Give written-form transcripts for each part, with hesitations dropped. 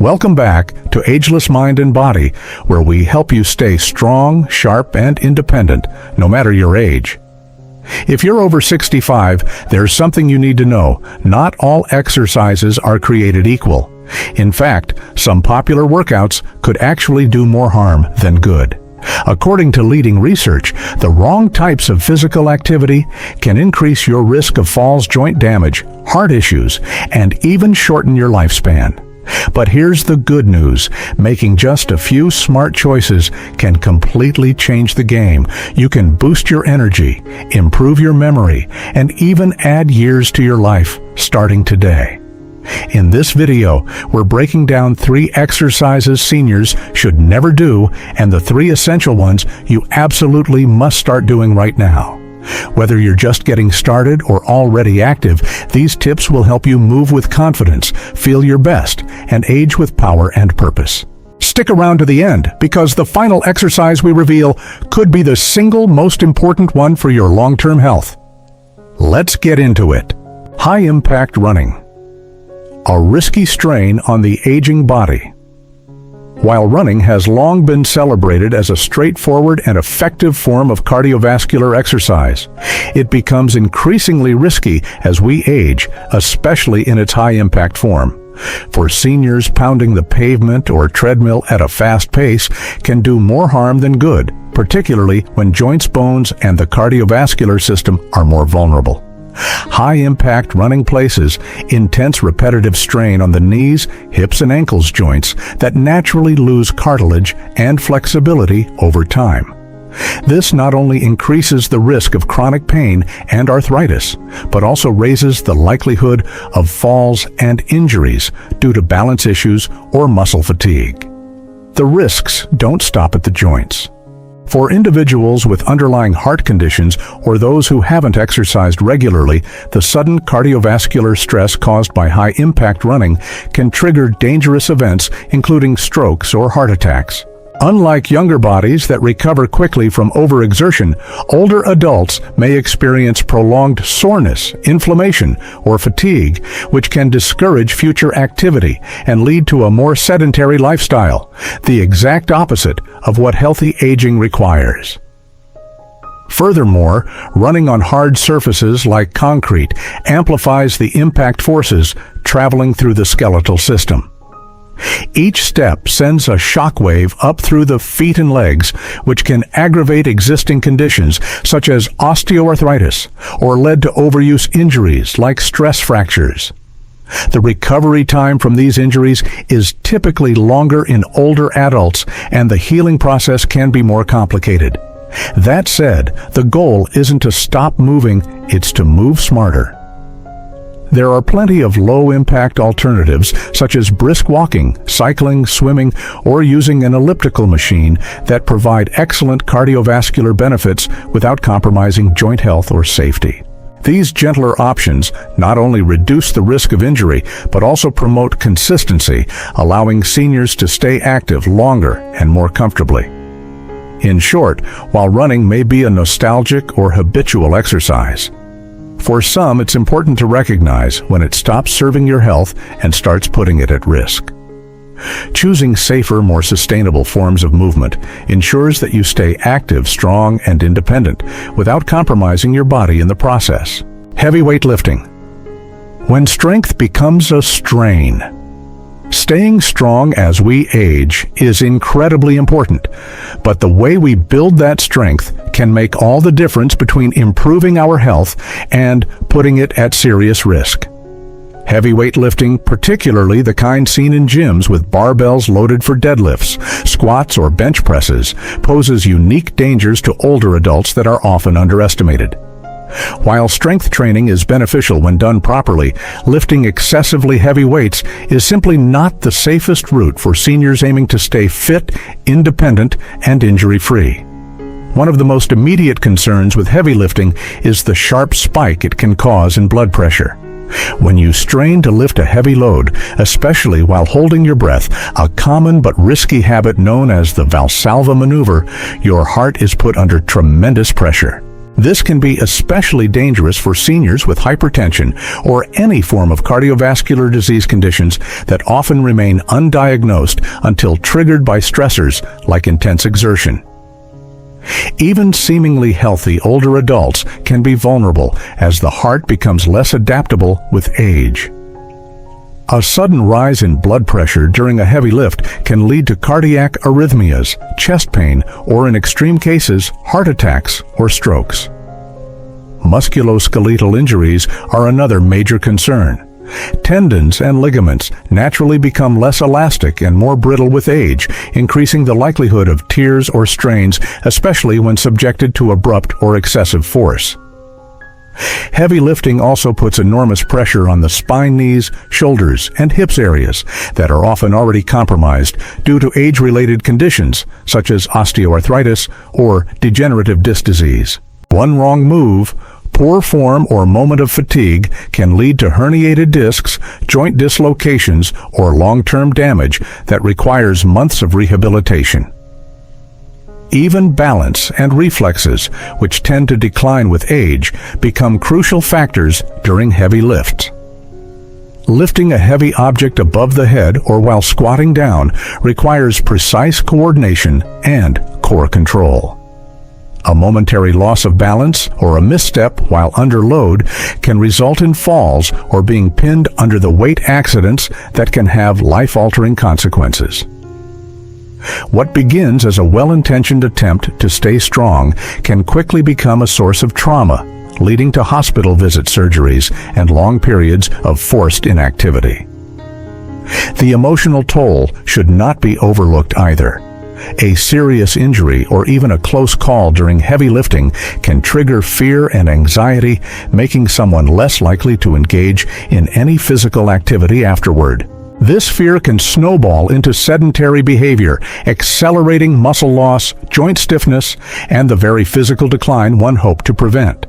Welcome back to Ageless Mind and Body, where we help you stay strong, sharp, and independent, no matter your age. If you're over 65, there's something you need to know. Not all exercises are created equal. In fact, some popular workouts could actually do more harm than good. According to leading research, the wrong types of physical activity can increase your risk of falls, joint damage, heart issues, and even shorten your lifespan. But here's the good news. Making just a few smart choices can completely change the game. You can boost your energy, improve your memory, and even add years to your life starting today. In this video, we're breaking down 3 exercises seniors should never do and the 3 essential ones you absolutely must start doing right now. Whether you're just getting started or already active, these tips will help you move with confidence, feel your best, and age with power and purpose. Stick around to the end, because the final exercise we reveal could be the single most important one for your long-term health. Let's get into it. High-impact running. A risky strain on the aging body. While running has long been celebrated as a straightforward and effective form of cardiovascular exercise, it becomes increasingly risky as we age, especially in its high-impact form. For seniors, pounding the pavement or treadmill at a fast pace can do more harm than good, particularly when joints, bones, and the cardiovascular system are more vulnerable. High-impact running places intense repetitive strain on the knees, hips, and ankles joints that naturally lose cartilage and flexibility over time. This not only increases the risk of chronic pain and arthritis, but also raises the likelihood of falls and injuries due to balance issues or muscle fatigue. The risks don't stop at the joints. For individuals with underlying heart conditions or those who haven't exercised regularly, the sudden cardiovascular stress caused by high-impact running can trigger dangerous events, including strokes or heart attacks. Unlike younger bodies that recover quickly from overexertion, older adults may experience prolonged soreness, inflammation, or fatigue, which can discourage future activity and lead to a more sedentary lifestyle, the exact opposite of what healthy aging requires. Furthermore, running on hard surfaces like concrete amplifies the impact forces traveling through the skeletal system. Each step sends a shock wave up through the feet and legs, which can aggravate existing conditions such as osteoarthritis or lead to overuse injuries like stress fractures. The recovery time from these injuries is typically longer in older adults, and the healing process can be more complicated. That said, the goal isn't to stop moving, it's to move smarter. There are plenty of low-impact alternatives, such as brisk walking, cycling, swimming, or using an elliptical machine that provide excellent cardiovascular benefits without compromising joint health or safety. These gentler options not only reduce the risk of injury, but also promote consistency, allowing seniors to stay active longer and more comfortably. In short, while running may be a nostalgic or habitual exercise, for some, it's important to recognize when it stops serving your health and starts putting it at risk. Choosing safer, more sustainable forms of movement ensures that you stay active, strong, and independent without compromising your body in the process. Heavyweight lifting. When strength becomes a strain, staying strong as we age is incredibly important, but the way we build that strength can make all the difference between improving our health and putting it at serious risk. Heavyweight lifting, particularly the kind seen in gyms with barbells loaded for deadlifts, squats, or bench presses, poses unique dangers to older adults that are often underestimated. While strength training is beneficial when done properly, lifting excessively heavy weights is simply not the safest route for seniors aiming to stay fit, independent, and injury-free. One of the most immediate concerns with heavy lifting is the sharp spike it can cause in blood pressure. When you strain to lift a heavy load, especially while holding your breath, a common but risky habit known as the Valsalva maneuver, your heart is put under tremendous pressure. This can be especially dangerous for seniors with hypertension or any form of cardiovascular disease conditions that often remain undiagnosed until triggered by stressors like intense exertion. Even seemingly healthy older adults can be vulnerable as the heart becomes less adaptable with age. A sudden rise in blood pressure during a heavy lift can lead to cardiac arrhythmias, chest pain, or in extreme cases, heart attacks or strokes. Musculoskeletal injuries are another major concern. Tendons and ligaments naturally become less elastic and more brittle with age, increasing the likelihood of tears or strains, especially when subjected to abrupt or excessive force. Heavy lifting also puts enormous pressure on the spine, knees, shoulders, and hips areas that are often already compromised due to age-related conditions such as osteoarthritis or degenerative disc disease. One wrong move, poor form, or moment of fatigue can lead to herniated discs, joint dislocations, or long-term damage that requires months of rehabilitation. Even balance and reflexes, which tend to decline with age, become crucial factors during heavy lifts. Lifting a heavy object above the head or while squatting down requires precise coordination and core control. A momentary loss of balance or a misstep while under load can result in falls or being pinned under the weight accidents that can have life-altering consequences. What begins as a well-intentioned attempt to stay strong can quickly become a source of trauma, leading to hospital visit, surgeries, and long periods of forced inactivity. The emotional toll should not be overlooked either. A serious injury or even a close call during heavy lifting can trigger fear and anxiety, making someone less likely to engage in any physical activity afterward. This fear can snowball into sedentary behavior, accelerating muscle loss, joint stiffness, and the very physical decline one hoped to prevent.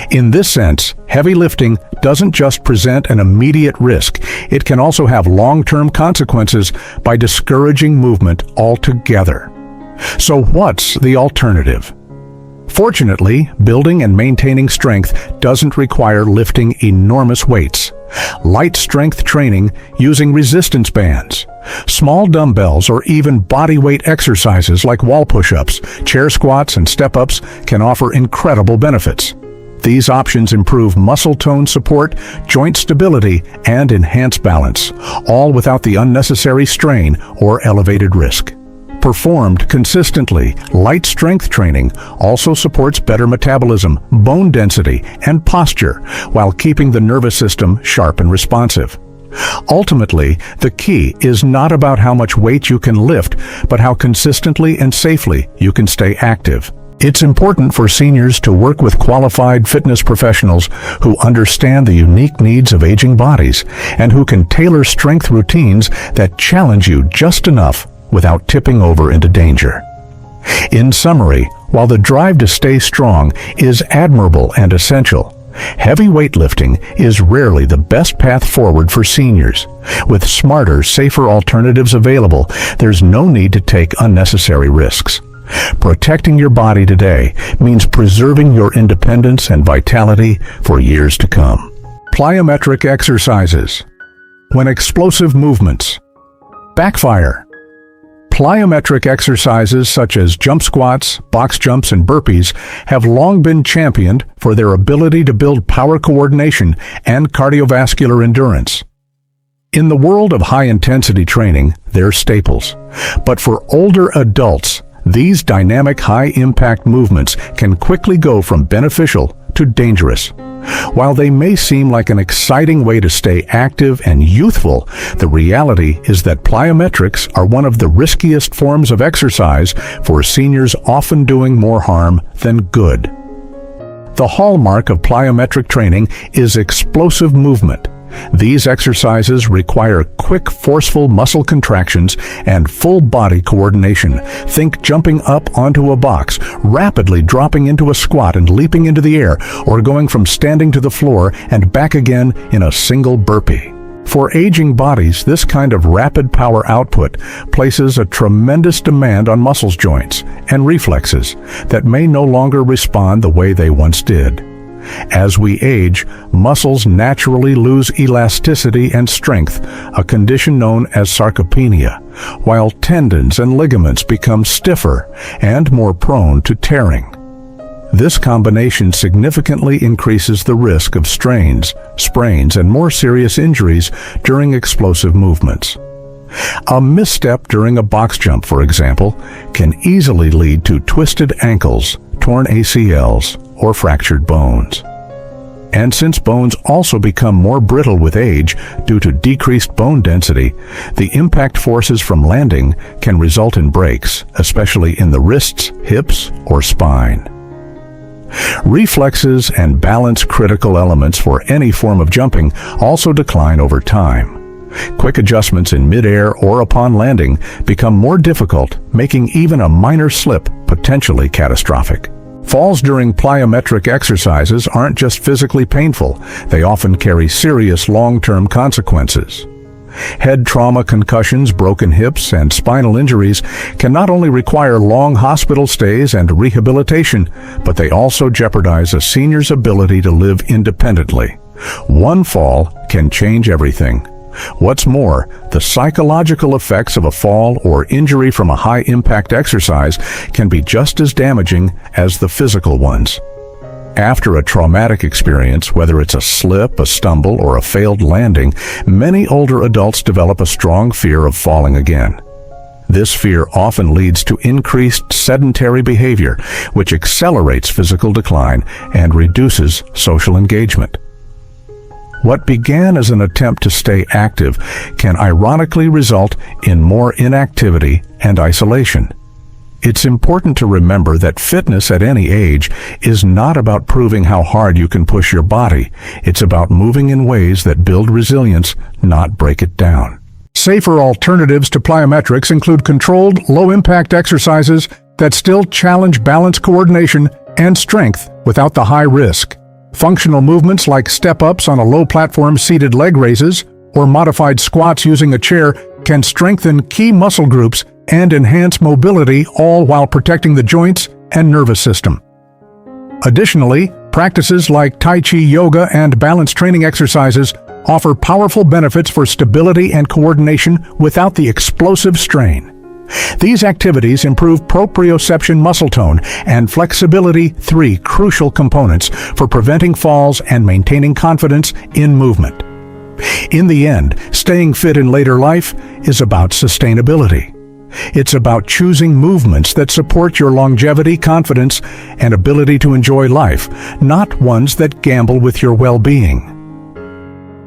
In this sense, heavy lifting doesn't just present an immediate risk, it can also have long-term consequences by discouraging movement altogether. So what's the alternative? Fortunately, building and maintaining strength doesn't require lifting enormous weights. Light strength training using resistance bands, small dumbbells, or even body weight exercises like wall push-ups, chair squats, and step-ups can offer incredible benefits. These options improve muscle tone support, joint stability, and enhance balance, all without the unnecessary strain or elevated risk. Performed consistently, light strength training also supports better metabolism, bone density, and posture, while keeping the nervous system sharp and responsive. Ultimately, the key is not about how much weight you can lift, but how consistently and safely you can stay active. It's important for seniors to work with qualified fitness professionals who understand the unique needs of aging bodies and who can tailor strength routines that challenge you just enough without tipping over into danger. In summary, while the drive to stay strong is admirable and essential, heavy weightlifting is rarely the best path forward for seniors. With smarter, safer alternatives available, there's no need to take unnecessary risks. Protecting your body today means preserving your independence and vitality for years to come. Plyometric exercises. When explosive movements backfire. Plyometric exercises such as jump squats, box jumps, and burpees have long been championed for their ability to build power coordination and cardiovascular endurance. In the world of high-intensity training, they're staples. But for older adults, these dynamic high-impact movements can quickly go from beneficial to dangerous. While they may seem like an exciting way to stay active and youthful, the reality is that plyometrics are one of the riskiest forms of exercise for seniors, often doing more harm than good. The hallmark of plyometric training is explosive movement. These exercises require quick, forceful muscle contractions and full body coordination. Think jumping up onto a box, rapidly dropping into a squat and leaping into the air, or going from standing to the floor and back again in a single burpee. For aging bodies, this kind of rapid power output places a tremendous demand on muscles, joints, and reflexes that may no longer respond the way they once did. As we age, muscles naturally lose elasticity and strength, a condition known as sarcopenia, while tendons and ligaments become stiffer and more prone to tearing. This combination significantly increases the risk of strains, sprains, and more serious injuries during explosive movements. A misstep during a box jump, for example, can easily lead to twisted ankles, torn ACLs, or fractured bones. And since bones also become more brittle with age due to decreased bone density, the impact forces from landing can result in breaks, especially in the wrists, hips, or spine. Reflexes and balance, critical elements for any form of jumping, also decline over time. Quick adjustments in midair or upon landing become more difficult, making even a minor slip potentially catastrophic. Falls during plyometric exercises aren't just physically painful, they often carry serious long-term consequences. Head trauma, concussions, broken hips, and spinal injuries can not only require long hospital stays and rehabilitation, but they also jeopardize a senior's ability to live independently. One fall can change everything. What's more, the psychological effects of a fall or injury from a high-impact exercise can be just as damaging as the physical ones. After a traumatic experience, whether it's a slip, a stumble, or a failed landing, many older adults develop a strong fear of falling again. This fear often leads to increased sedentary behavior, which accelerates physical decline and reduces social engagement. What began as an attempt to stay active can ironically result in more inactivity and isolation. It's important to remember that fitness at any age is not about proving how hard you can push your body. It's about moving in ways that build resilience, not break it down. Safer alternatives to plyometrics include controlled, low-impact exercises that still challenge balance, coordination, and strength without the high risk. Functional movements like step-ups on a low-platform seated leg raises or modified squats using a chair can strengthen key muscle groups and enhance mobility, all while protecting the joints and nervous system. Additionally, practices like Tai Chi yoga and balance training exercises offer powerful benefits for stability and coordination without the explosive strain. These activities improve proprioception, muscle tone, and flexibility, three crucial components for preventing falls and maintaining confidence in movement. In the end, staying fit in later life is about sustainability. It's about choosing movements that support your longevity, confidence, and ability to enjoy life, not ones that gamble with your well-being.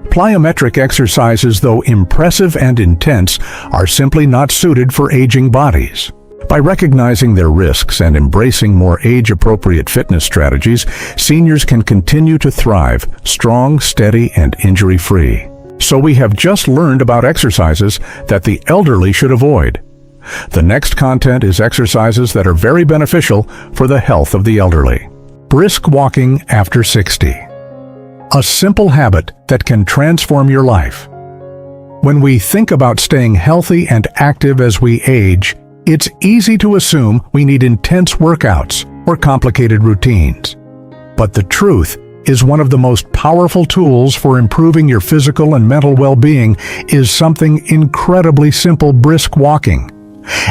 Plyometric exercises, though impressive and intense, are simply not suited for aging bodies. By recognizing their risks and embracing more age-appropriate fitness strategies, seniors can continue to thrive, strong, steady, and injury-free. So we have just learned about exercises that the elderly should avoid. The next content is exercises that are very beneficial for the health of the elderly. Brisk walking after 60. A simple habit that can transform your life. When we think about staying healthy and active as we age, it's easy to assume we need intense workouts or complicated routines. But the truth is, one of the most powerful tools for improving your physical and mental well-being is something incredibly simple: brisk walking.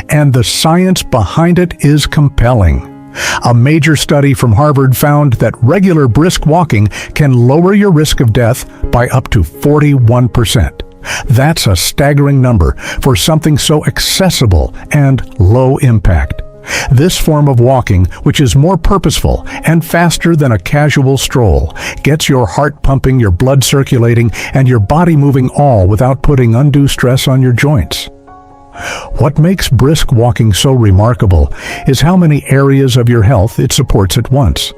And the science behind it is compelling. A major study from Harvard found that regular brisk walking can lower your risk of death by up to 41%. That's a staggering number for something so accessible and low impact. This form of walking, which is more purposeful and faster than a casual stroll, gets your heart pumping, your blood circulating, and your body moving, all without putting undue stress on your joints. What makes brisk walking so remarkable is how many areas of your health it supports at once.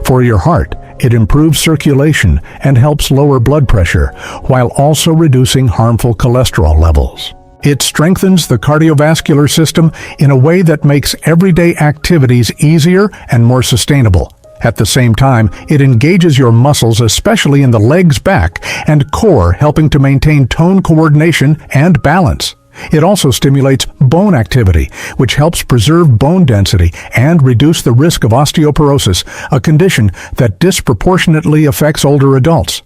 For your heart, it improves circulation and helps lower blood pressure, while also reducing harmful cholesterol levels. It strengthens the cardiovascular system in a way that makes everyday activities easier and more sustainable. At the same time, it engages your muscles, especially in the legs, back, and core, helping to maintain tone coordination and balance. It also stimulates bone activity, which helps preserve bone density and reduce the risk of osteoporosis, a condition that disproportionately affects older adults.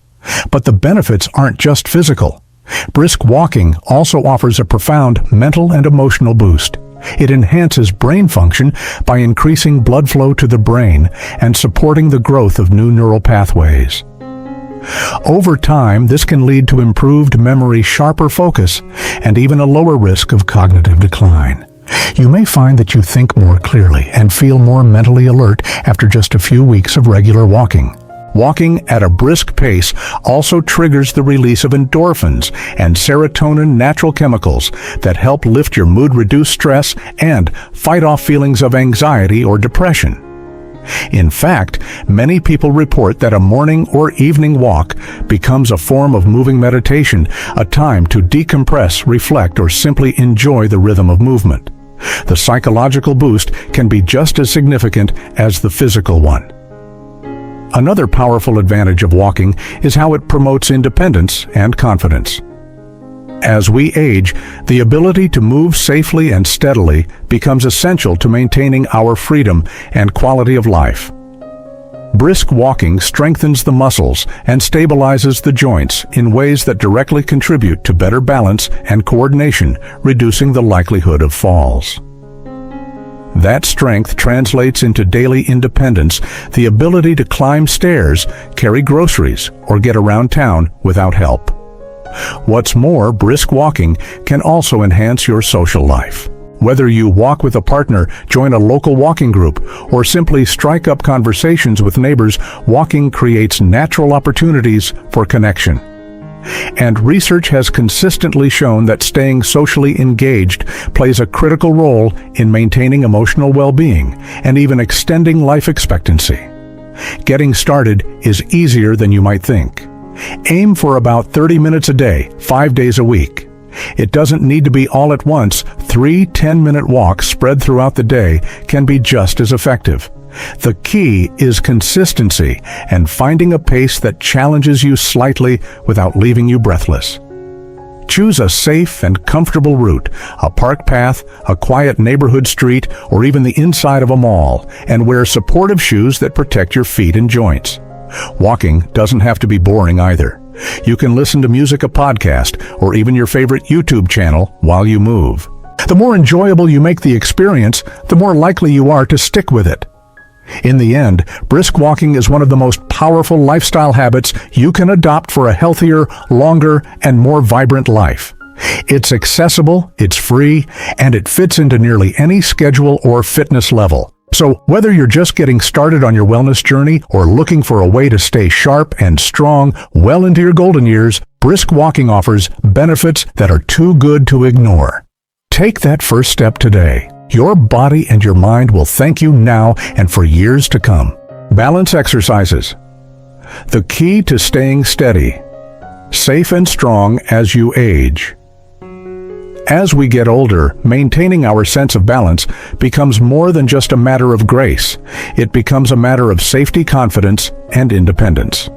But the benefits aren't just physical. Brisk walking also offers a profound mental and emotional boost. It enhances brain function by increasing blood flow to the brain and supporting the growth of new neural pathways. Over time, this can lead to improved memory, sharper focus, and even a lower risk of cognitive decline. You may find that you think more clearly and feel more mentally alert after just a few weeks of regular walking. Walking at a brisk pace also triggers the release of endorphins and serotonin, natural chemicals that help lift your mood, reduce stress, and fight off feelings of anxiety or depression. In fact, many people report that a morning or evening walk becomes a form of moving meditation, a time to decompress, reflect, or simply enjoy the rhythm of movement. The psychological boost can be just as significant as the physical one. Another powerful advantage of walking is how it promotes independence and confidence. As we age, the ability to move safely and steadily becomes essential to maintaining our freedom and quality of life. Brisk walking strengthens the muscles and stabilizes the joints in ways that directly contribute to better balance and coordination, reducing the likelihood of falls. That strength translates into daily independence, the ability to climb stairs, carry groceries, or get around town without help. What's more, brisk walking can also enhance your social life. Whether you walk with a partner, join a local walking group, or simply strike up conversations with neighbors, walking creates natural opportunities for connection. And research has consistently shown that staying socially engaged plays a critical role in maintaining emotional well-being and even extending life expectancy. Getting started is easier than you might think. Aim for about 30 minutes a day, 5 days a week. It doesn't need to be all at once. 3 10-minute walks spread throughout the day can be just as effective. The key is consistency and finding a pace that challenges you slightly without leaving you breathless. Choose a safe and comfortable route, a park path, a quiet neighborhood street, or even the inside of a mall, and wear supportive shoes that protect your feet and joints. Walking doesn't have to be boring either. You can listen to music, a podcast, or even your favorite YouTube channel while you move. The more enjoyable you make the experience, the more likely you are to stick with it. In the end, brisk walking is one of the most powerful lifestyle habits you can adopt for a healthier, longer, and more vibrant life. It's accessible, it's free, and it fits into nearly any schedule or fitness level. So whether you're just getting started on your wellness journey or looking for a way to stay sharp and strong well into your golden years, brisk walking offers benefits that are too good to ignore. Take that first step today. Your body and your mind will thank you now and for years to come. Balance exercises. The key to staying steady, safe and strong as you age. As we get older, maintaining our sense of balance becomes more than just a matter of grace. It becomes a matter of safety, confidence, and independence.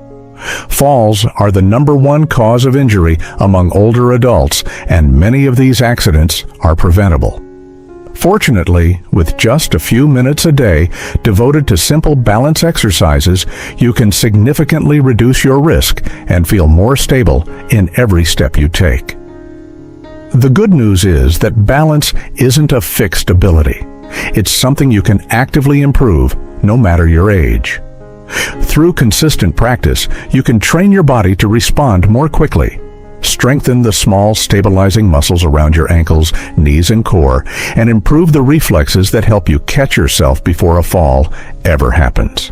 Falls are the #1 cause of injury among older adults, and many of these accidents are preventable. Fortunately, with just a few minutes a day devoted to simple balance exercises, you can significantly reduce your risk and feel more stable in every step you take. The good news is that balance isn't a fixed ability. It's something you can actively improve, no matter your age. Through consistent practice, you can train your body to respond more quickly. Strengthen the small, stabilizing muscles around your ankles, knees, and core, and improve the reflexes that help you catch yourself before a fall ever happens.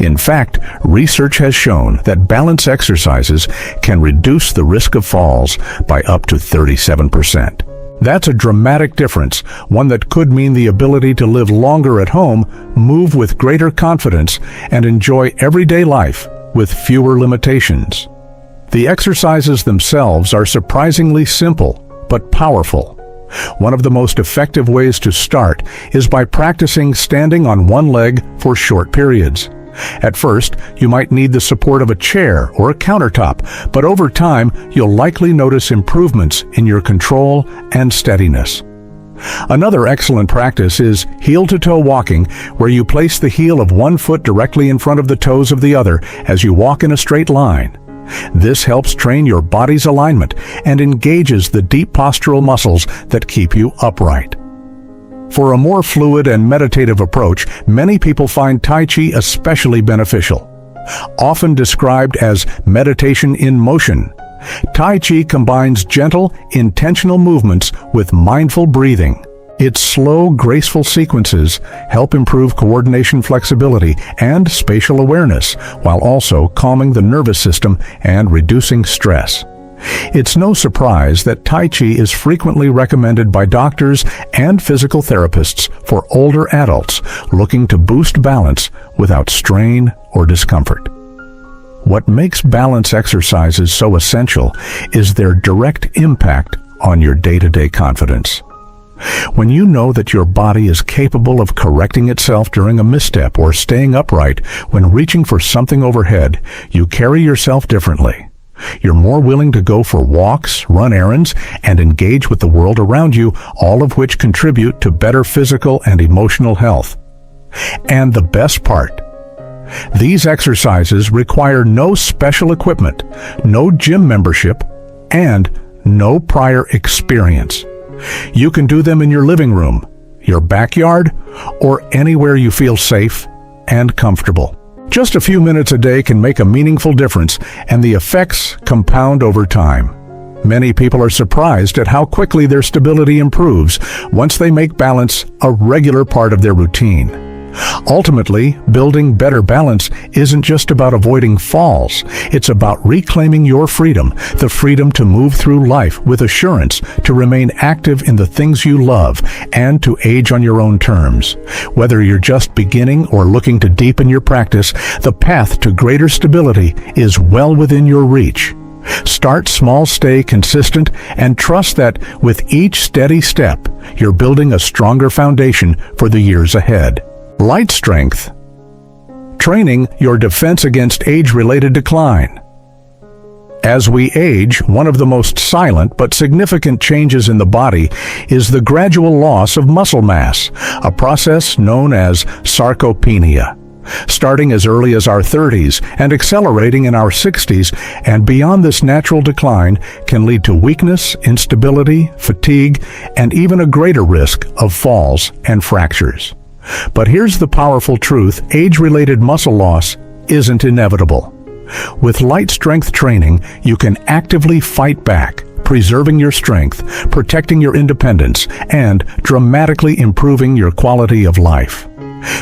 In fact, research has shown that balance exercises can reduce the risk of falls by up to 37%. That's a dramatic difference, one that could mean the ability to live longer at home, move with greater confidence, and enjoy everyday life with fewer limitations. The exercises themselves are surprisingly simple, but powerful. One of the most effective ways to start is by practicing standing on one leg for short periods. At first, you might need the support of a chair or a countertop, but over time, you'll likely notice improvements in your control and steadiness. Another excellent practice is heel-to-toe walking, where you place the heel of one foot directly in front of the toes of the other as you walk in a straight line. This helps train your body's alignment and engages the deep postural muscles that keep you upright. For a more fluid and meditative approach, many people find Tai Chi especially beneficial. Often described as meditation in motion, Tai Chi combines gentle, intentional movements with mindful breathing. Its slow, graceful sequences help improve coordination, flexibility, and spatial awareness, while also calming the nervous system and reducing stress. It's no surprise that Tai Chi is frequently recommended by doctors and physical therapists for older adults looking to boost balance without strain or discomfort. What makes balance exercises so essential is their direct impact on your day-to-day confidence. When you know that your body is capable of correcting itself during a misstep or staying upright when reaching for something overhead, you carry yourself differently. You're more willing to go for walks, run errands, and engage with the world around you, all of which contribute to better physical and emotional health. And the best part, these exercises require no special equipment, no gym membership, and no prior experience. You can do them in your living room, your backyard, or anywhere you feel safe and comfortable. Just a few minutes a day can make a meaningful difference, and the effects compound over time. Many people are surprised at how quickly their stability improves once they make balance a regular part of their routine. Ultimately, building better balance isn't just about avoiding falls. It's about reclaiming your freedom, the freedom to move through life with assurance, to remain active in the things you love, and to age on your own terms. Whether you're just beginning or looking to deepen your practice, the path to greater stability is well within your reach. Start small, stay consistent, and trust that with each steady step, you're building a stronger foundation for the years ahead. Light strength training, your defense against age-related decline. As we age, one of the most silent but significant changes in the body is the gradual loss of muscle mass, a process known as sarcopenia. Starting as early as our 30s and accelerating in our 60s and beyond, this natural decline can lead to weakness, instability, fatigue, and even a greater risk of falls and fractures. But here's the powerful truth: age-related muscle loss isn't inevitable. With light strength training, you can actively fight back, preserving your strength, protecting your independence, and dramatically improving your quality of life.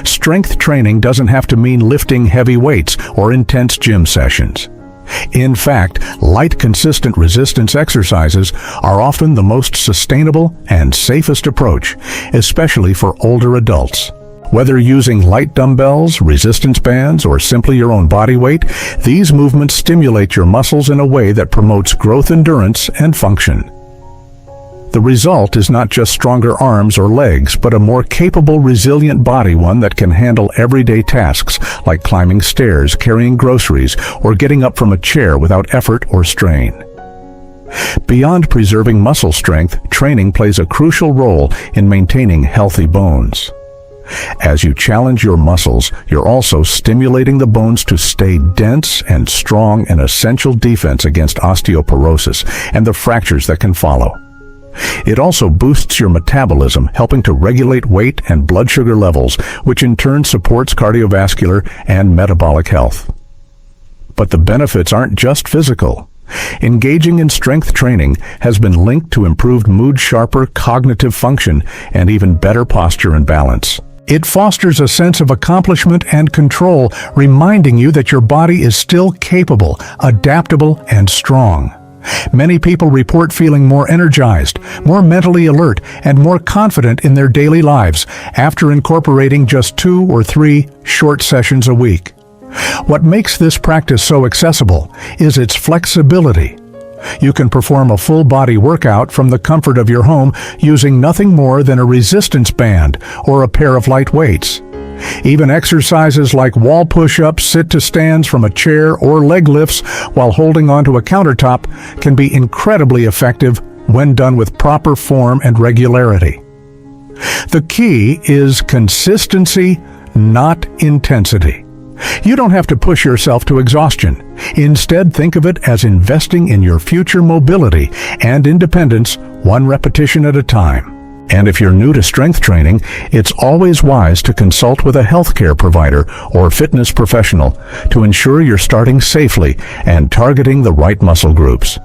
Strength training doesn't have to mean lifting heavy weights or intense gym sessions. In fact, light, consistent resistance exercises are often the most sustainable and safest approach, especially for older adults. Whether using light dumbbells, resistance bands, or simply your own body weight, these movements stimulate your muscles in a way that promotes growth, endurance, and function. The result is not just stronger arms or legs, but a more capable, resilient body, one that can handle everyday tasks like climbing stairs, carrying groceries, or getting up from a chair without effort or strain. Beyond preserving muscle strength, training plays a crucial role in maintaining healthy bones. As you challenge your muscles, you're also stimulating the bones to stay dense and strong, an essential defense against osteoporosis and the fractures that can follow. It also boosts your metabolism, helping to regulate weight and blood sugar levels, which in turn supports cardiovascular and metabolic health. But the benefits aren't just physical. Engaging in strength training has been linked to improved mood, sharper cognitive function, and even better posture and balance. It fosters a sense of accomplishment and control, reminding you that your body is still capable, adaptable, and strong. Many people report feeling more energized, more mentally alert, and more confident in their daily lives after incorporating just 2 or 3 short sessions a week. What makes this practice so accessible is its flexibility. You can perform a full-body workout from the comfort of your home using nothing more than a resistance band or a pair of light weights. Even exercises like wall push-ups, sit-to-stands from a chair, or leg lifts while holding onto a countertop can be incredibly effective when done with proper form and regularity. The key is consistency, not intensity. You don't have to push yourself to exhaustion. Instead, think of it as investing in your future mobility and independence, one repetition at a time. And if you're new to strength training, it's always wise to consult with a healthcare provider or fitness professional to ensure you're starting safely and targeting the right muscle groups.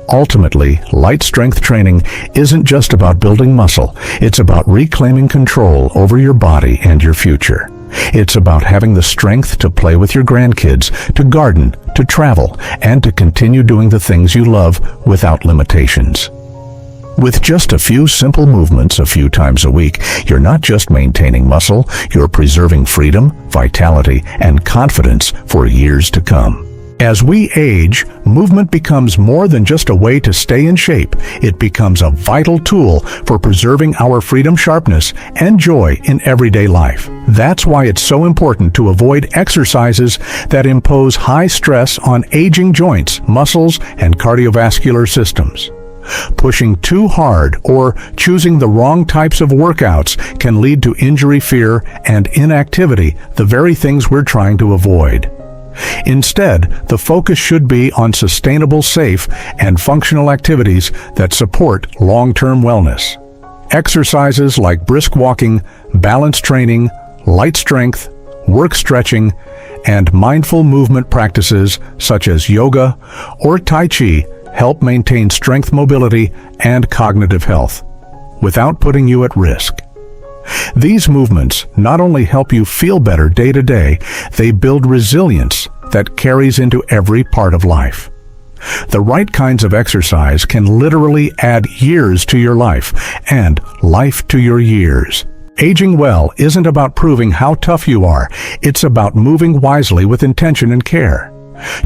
Ultimately, light strength training isn't just about building muscle. It's about reclaiming control over your body and your future. It's about having the strength to play with your grandkids, to garden, to travel, and to continue doing the things you love without limitations. With just a few simple movements a few times a week, you're not just maintaining muscle, you're preserving freedom, vitality, and confidence for years to come. As we age, movement becomes more than just a way to stay in shape. It becomes a vital tool for preserving our freedom, sharpness, and joy in everyday life. That's why it's so important to avoid exercises that impose high stress on aging joints, muscles, and cardiovascular systems. Pushing too hard or choosing the wrong types of workouts can lead to injury fear and inactivity, the very things we're trying to avoid. Instead, the focus should be on sustainable, safe, and functional activities that support long-term wellness. Exercises like brisk walking, balance training, light strength, work stretching, and mindful movement practices such as yoga or Tai Chi help maintain strength, mobility, and cognitive health without putting you at risk. These movements not only help you feel better day to day, they build resilience that carries into every part of life. The right kinds of exercise can literally add years to your life and life to your years. Aging well isn't about proving how tough you are. It's about moving wisely with intention and care.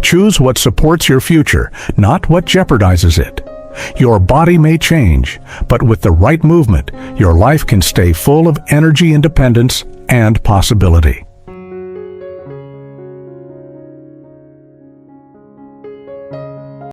Choose what supports your future, not what jeopardizes it. Your body may change, but with the right movement, your life can stay full of energy, independence, and possibility.